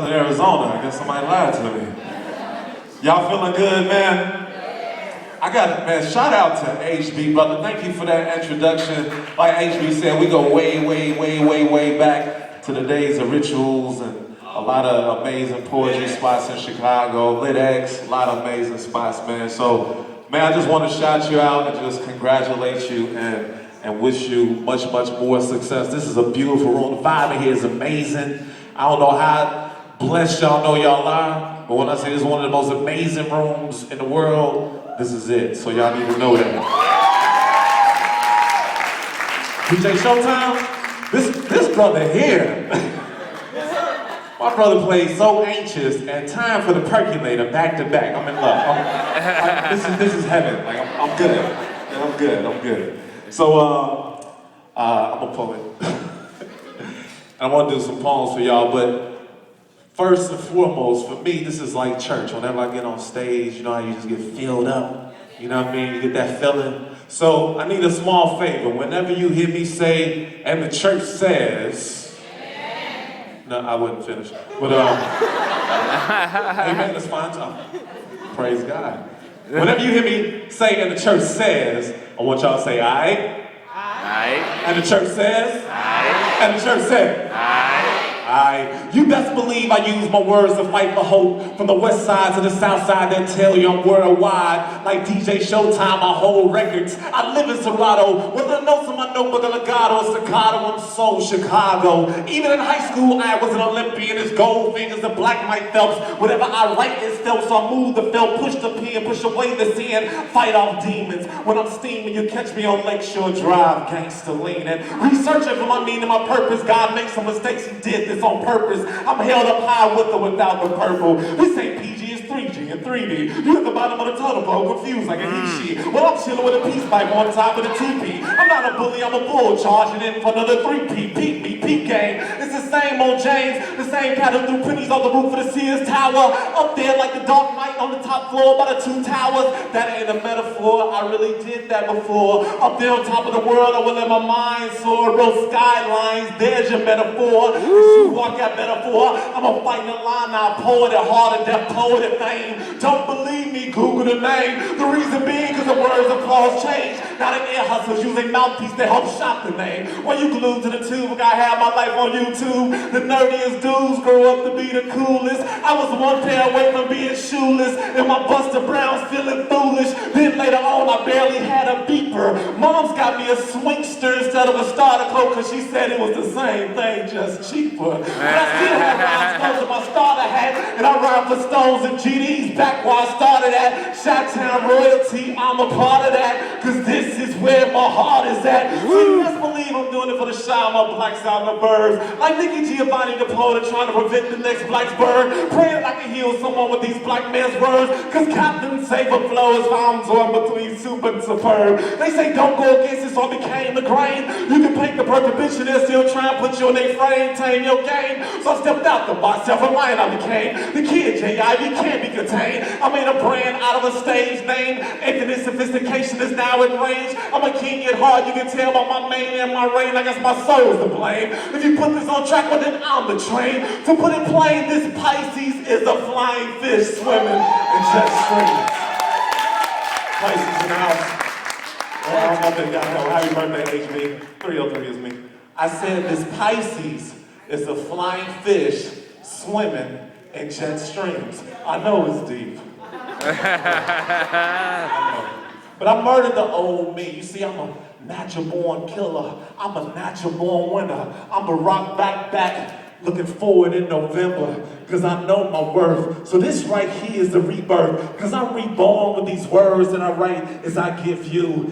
in Arizona. I guess somebody lied to me. Y'all feeling good, man? I got it, man. Shout out to HB, brother. Thank you for that introduction. Like HB said, we go way back to the days of rituals and a lot of amazing poetry spots in Chicago. Lit X, a lot of amazing spots, man. So, man, I just want to shout you out and just congratulate you and wish you much more success. This is a beautiful room. The vibe in here is amazing. I don't know how blessed y'all know y'all are, but when I say this is one of the most amazing rooms in the world, this is it. So y'all need to know that. PHX Showtime, this brother here, my brother plays So Anxious and Time for the Percolator back to back. I'm in love. This is heaven. Like I'm good. And I'm good. So I'm a poet. I want to do some poems for y'all, but first and foremost, for me, this is like church. Whenever I get on stage, you know how you just get filled up? You know what I mean? You get that feeling. So I need a small favor. Whenever you hear me say, and the church says, no, I wouldn't finish. But, amen, that's fine too. Praise God. Whenever you hear me say, and the church says, I want y'all to say, aight. And the church says, aight. And the church says, you best believe I use my words to fight for hope. From the west side to the south side, they tell you I'm worldwide. Like DJ Showtime, I hold records. I live in Serato, with the notes in my notebook, a legato, staccato, I'm so Chicago. Even in high school, I was an Olympian. It's gold fingers and black Mike Phelps. Whatever I write is felt, so I move the felt, push the pen, push away the sin, fight off demons. When I'm steaming, you catch me on Lakeshore Drive, gangster leaning. Researching for my meaning, my purpose. God makes some mistakes, he did this on purpose. I'm held up high with or without the purple. This ain't PG, it's 3G and 3D. You at the bottom of the totem pole, confused like a he, she. Well, I'm chilling with a peace pipe on top of the TP. I'm not a bully, I'm a bull, charging in for another 3P. Peep me, peep game. It's the same old James, the same cat who threw pennies on the roof of the Sears Tower. Up there like the Dark Knight on the top floor by the two towers. That ain't a metaphor, I really did that before. Up there on top of the world, I will let my mind soar. Real skylines, there's your metaphor. You walk out metaphor, I'm a fighting line now, poet at heart and deaf poet at fame. Don't believe me, Google the name. The reason being, cause the words of applause change. Now the air hustlers use a mouthpiece to help shop the name. When you glued to the tube, I have my life on YouTube. The nerdiest dudes grow up to be the coolest. I was one pair away from being shoeless, and my Buster Brown's feeling foolish. Then later on, I barely had a beeper. Mom's got me a swingster instead of a starter coat, cause she said it was the same thing, just cheaper. But I still have rhinestones in my starter hat, and I rhyme for Stones and GDs back where I started at. Chi-Town royalty, I'm a part of that, cause this is where my heart is at. So you best believe I'm doing it for the shine, my blacks out in the burbs. Like Nikki Giovanni, the poet, trying to prevent the next Blacksburg. Praying I can heal someone with these black man's words, cause Captain Saber Flow is found torn between soup and superb. They say don't go against it, so I became the grain. You can paint the perfect picture, they're still trying to put you in their frame, tame your game. So I stepped out the box, self-reliant I became. The kid J.I.V. can't be contained. I made a brand out of a stage name. Infinite sophistication is now in range. I'm a king at heart, you can tell by my mane and my reign. I guess my soul's to blame. If you put this on track, well then I'm the train. To put it plain, this Pisces is a flying fish swimming in jet streams. Pisces in the house. Well, I don't know if y'all know. Happy birthday, HB. 303 is me. I said this Pisces is a flying fish swimming in jet streams. I know it's deep. I know. But I murdered the old me. You see, I'm a natural born killer. I'm a natural born winner. I'm a rock back, looking forward in November, cause I know my worth. So this right here is the rebirth, cause I'm reborn with these words that I write as I give you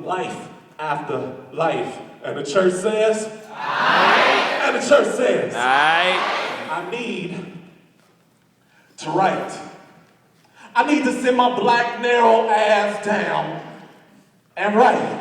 life after life. And the church says, aye. And the church says, aye. I need to write. I need to sit my black narrow ass down and write.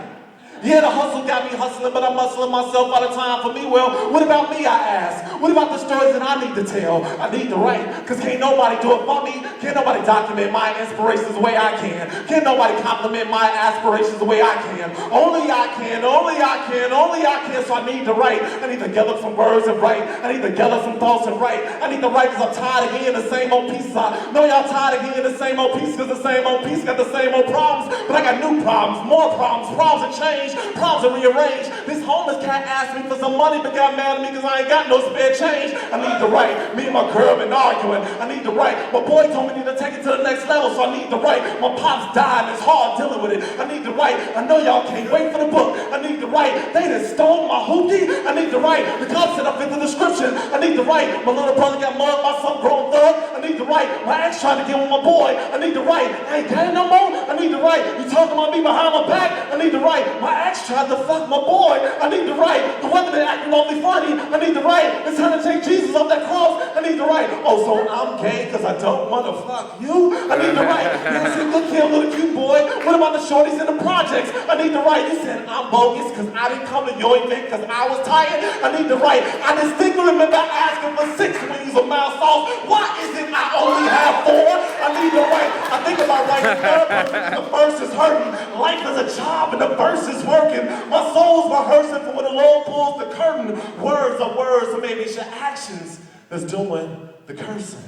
Yeah, the hustle got me hustling, but I'm hustling myself out of time for me. Well, what about me, I ask? What about the stories that I need to tell? I need to write, because can't nobody do it for me. Can't nobody document my inspirations the way I can. Can't nobody compliment my aspirations the way I can. Only I can, only I can, only I can, so I need to write. I need to gather some words and write. I need to gather some thoughts and write. I need to write because I'm tired of hearing the same old pieces. I know y'all tired of hearing the same old pieces because the same old piece got the same old problems, but I got new problems, more problems, problems that change, problems that rearrange. This homeless cat asked me for some money but got mad at me because I ain't got no spare change. I need to write. Me and my girl been arguing. I need to write. My boy told me to take it to the next level, so I need to write. My pops died and it's hard dealing with it. I need to write. I know y'all can't wait for the book. I need to write. They done stole my hoopty. I need to write. The cops said I fit the description. I need to write. My little brother got mugged by some grown thug. I need to write. My ex tried to get with my boy. I need to write. I ain't got no more. I need to write. You talking about me behind my back? I need to write. My ex tried to fuck my boy. I need to write. The weather been acting awfully funny. I need to write. It's time to take Jesus off that cross. I need to write. Oh, so I'm gay because I don't want to fuck you? I need to write. You said, look here, little cute boy. What about the shorties in the projects? I need to write. You said, I'm bogus because I didn't come to your event because I was tired. I need to write. I distinctly remember asking for 6 wings of mild sauce. Why is it I only have 4? I need to write. I think about writing third person. The verse is hurting. Life is a job and the verse is working. My soul's rehearsing for when the Lord pulls the curtain. Words are words, so maybe it's your actions that's doing the cursing.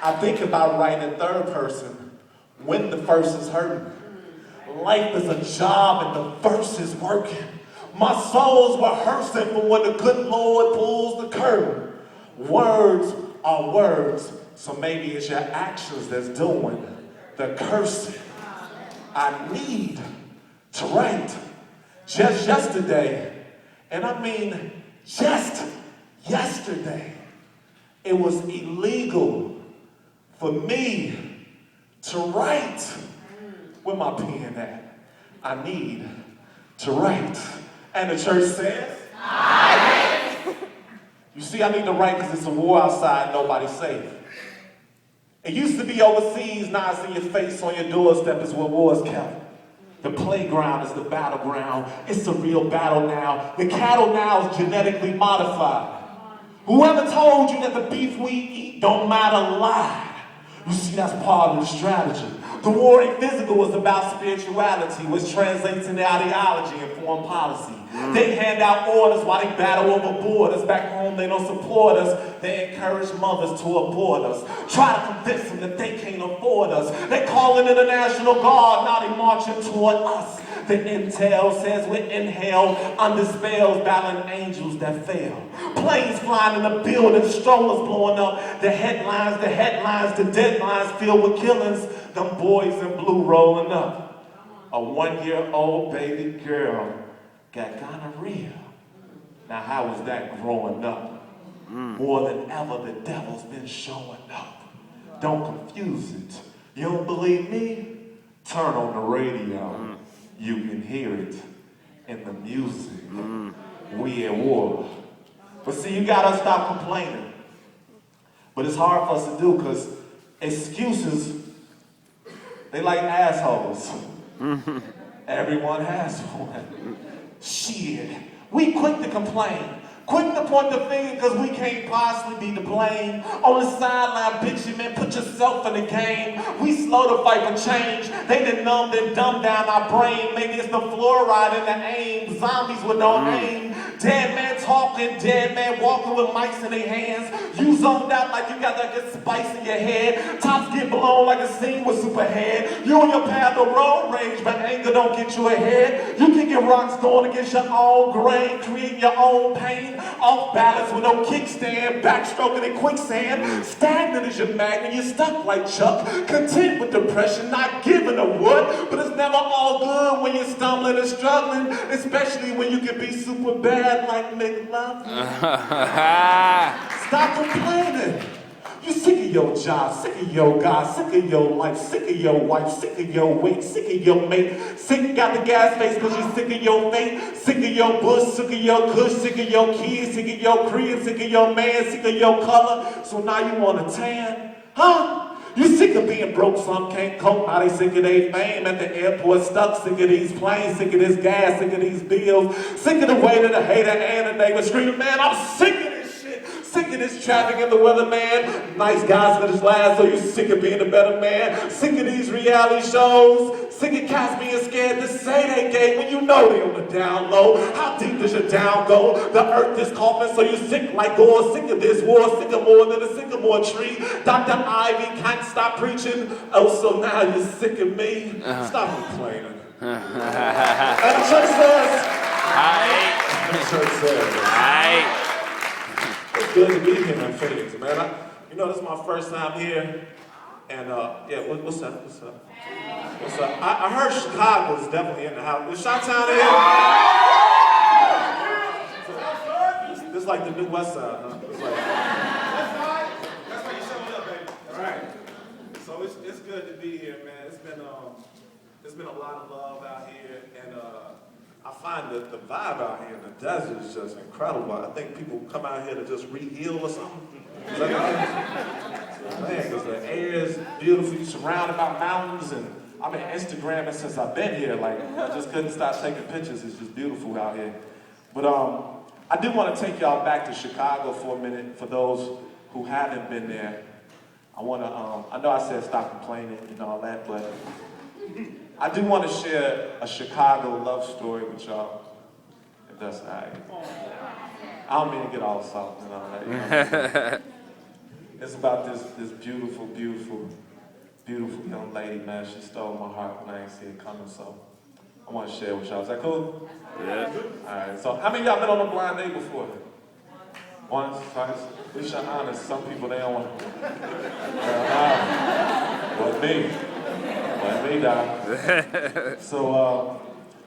I think about writing in third person when the verse is hurting. Life is a job and the verse is working. My soul's rehearsing for when the good Lord pulls the curtain. Words are words, so maybe it's your actions that's doing the cursing. I need to write. Just yesterday, and I mean just yesterday, it was illegal for me to write. Where my pen at? I need to write. And the church says, aye. You see, I need to write because it's a war outside, nobody's safe. It used to be overseas, now it's in your face, on your doorstep is where war's kept. The playground is the battleground. It's a real battle now. The cattle now is genetically modified. Whoever told you that the beef we eat don't matter lied. You see, that's part of the strategy. The war ain't physical, it's about spirituality, which translates into ideology and foreign policy. They hand out orders while they battle over borders. Back home, they don't support us. They encourage mothers to abort us. Try to convince them that they can't afford us. They calling in the National Guard, now they marching toward us. The intel says we're in hell, under spells, battling angels that fail. Planes flying in the building, strollers blowing up. The headlines, the deadlines filled with killings. Them boys in blue rolling up. A 1-year-old baby girl got gonorrhea. Now how was that growing up? More than ever, the devil's been showing up. Don't confuse it. You don't believe me? Turn on the radio. You can hear it in the music. We at war. But see, you gotta stop complaining. But it's hard for us to do because excuses, they like assholes. Everyone has one. Shit. We quick to complain. Quick to point the finger because we can't possibly be to blame. On the sideline, bitch, you man, put yourself in the game. We slow to fight for change. They done numbed and dumbed down our brain. Maybe it's the fluoride in the aim. Zombies with no aim. Dead man talking, dead man walking with mics in their hands. You zoned out like you got that good spice in your head. Tops get blown like a scene with Superhead. You on your path of road rage, but anger don't get you ahead. You can get rocks going against your own grain, create your own pain. Off balance with no kickstand, backstroking in quicksand. Stagnant as your magnet, you're stuck like Chuck. Content with depression, not giving a what. But it's never all good when you're stumbling and struggling, especially when you can be super bad like McLovin. Stop complaining. You sick of your job, sick of your guy, sick of your life, sick of your wife, sick of your weight, sick of your mate. Sick got the gas face because you sick of your fate. Sick of your bush, sick of your kush, sick of your kids, sick of your crib, sick of your man, sick of your color. So now you want a tan? Huh? You sick of being broke, some can't cope, now they sick of their fame at the airport, stuck, sick of these planes, sick of this gas, sick of these bills, sick of the way that the hater and the neighbor screaming, man, I'm sick of this shit, sick of this traffic and the weather, man. Nice guys for this last, so you sick of being a better man, sick of these reality shows, sick of cats being scared to say they gay when you know they on the down low. How deep does your down go? The earth is coughing, so you sick like Gore, sick of this war, sick of more than a sycamore tree. Dr. Ivy can't stop preaching. Oh, so now you're sick of me? Stop complaining. And the church says, Aye. the church says, Aye. it's good to be here in Phoenix, man. You know, this is my first time here. And, yeah, what's up? What's up? What's up? I heard Chicago is definitely in the house. Is Chi-Town here? This is like the new West Side, huh? It's like, that's why you showing up, baby. All right. So it's good to be here, man. It's been a lot of love out here, and I find that the vibe out here in the desert is just incredible. I think people come out here to just re-heal or something. Is that right? Man, because the air is beautiful. You're surrounded by mountains, and I've been Instagramming since I've been here. Like, I just couldn't stop taking pictures. It's just beautiful out here. But I do want to take y'all back to Chicago for a minute. For those who haven't been there, I want to. I know I said stop complaining and all that, but I do want to share a Chicago love story with y'all. If that's all right. I don't mean to get all soft and all that. You know? It's about this beautiful, beautiful, beautiful young lady, man. She stole my heart when I ain't see it coming, so I want to share with y'all. Is that cool? Yeah. All right, so how many of y'all been on a blind date before? Once, twice? At least you're honest. Some people, they don't want to. Wasn't me. Wasn't me, Doc. So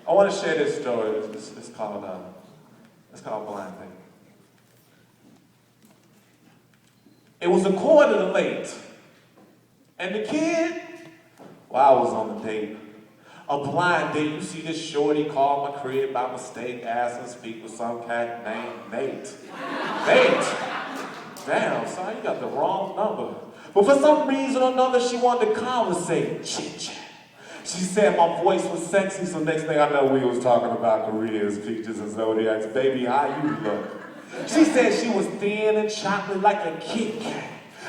I want to share this story. It's called Blind Date. It was 7:15, and the kid, well, I was on the date. A blind date. You see this shorty call my crib by mistake, ask and speak with some cat named Nate. Nate? Damn, son, you got the wrong number. But for some reason or another, she wanted to conversate, chit-chat. She said my voice was sexy, so next thing I know, we was talking about careers, features, and zodiacs. Baby, how you look? She said she was thin and chocolate like a Kit Kat.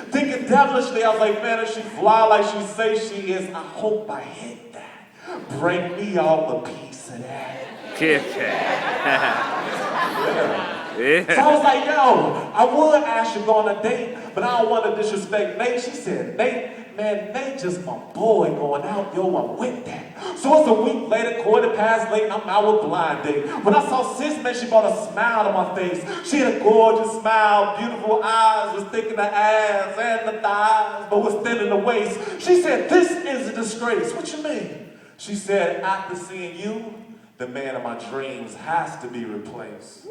Thinking devilishly, I was like, man, if she fly like she say she is, I hope I hit that. Bring me all a piece of that. Kit Kat. Yeah. So I was like, yo, I would ask you to go on a date, but I don't want to disrespect Nate. She said, Nate just my boy going out, yo, I'm with that. So it's a week later, 8:15, I'm out with Blind Date. When I saw sis, man, she brought a smile to my face. She had a gorgeous smile, beautiful eyes, was thick in the ass and the thighs, but was thin in the waist. She said, this is a disgrace. What you mean? She said, after seeing you, the man of my dreams has to be replaced. She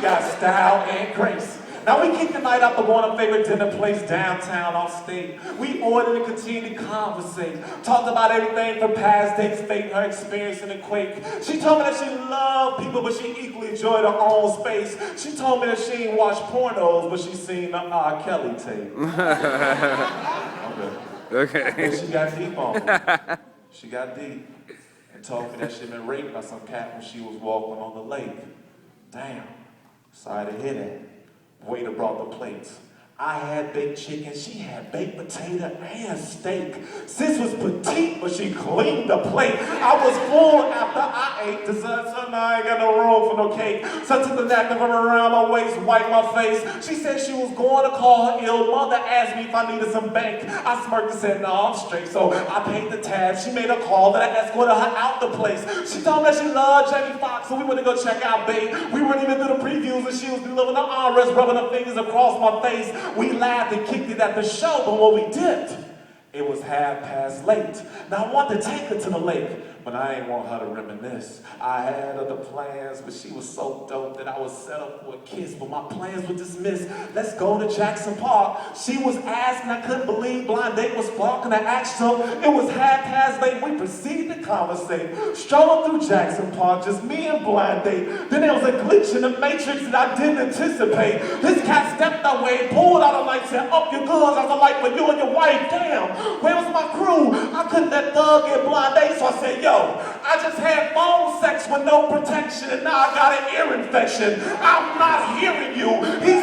got style and grace. Now we kicked the night out to one of our favorite dinner place downtown upstate. We ordered and continued to conversate. Talked about everything from past dates, fate, her experience in the quake. She told me that she loved people, but she equally enjoyed her own space. She told me that she ain't watched pornos, but she seen the R. Kelly tape. Okay. And she got deep on me. She got deep and told me that she'd been raped by some cat when she was walking on the lake. Damn. Sorry to hear that. Waiter brought the plates. I had baked chicken, she had baked potato and steak. Sis was petite, but she cleaned the plate. I was full after I ate dessert, so now I ain't got no room for no cake. So I took the napkin from around my waist, wiped my face. She said she was going to call her ill mother, asked me if I needed some bank. I smirked and said, no, I'm straight, so I paid the tab. She made a call that I escorted her out the place. She told me that she loved Jamie Foxx, so we went to go check out Babe. We weren't even through the previews, and she was delivering the armrest, rubbing her fingers across my face. We laughed and kicked it at the show, but when we dipped, it was 8:30 late. Now I wanted to take her to the lake, but I ain't want her to reminisce. I had other plans, but she was so dope that I was set up for a kiss, but my plans were dismissed. Let's go to Jackson Park. She was asking, I couldn't believe blind date was sparking. I asked her, it was 8:30. We proceeded to conversate. Strolling through Jackson Park, just me and blind date. Then there was a glitch in the matrix that I didn't anticipate. This cat stepped away, pulled out a light, said, up your guns, I was like, for you and your wife, damn. Where was my crew? I couldn't let Thug get blind date, so I said, yo, I just had phone sex with no protection, and now I got an ear infection. I'm not hearing you. He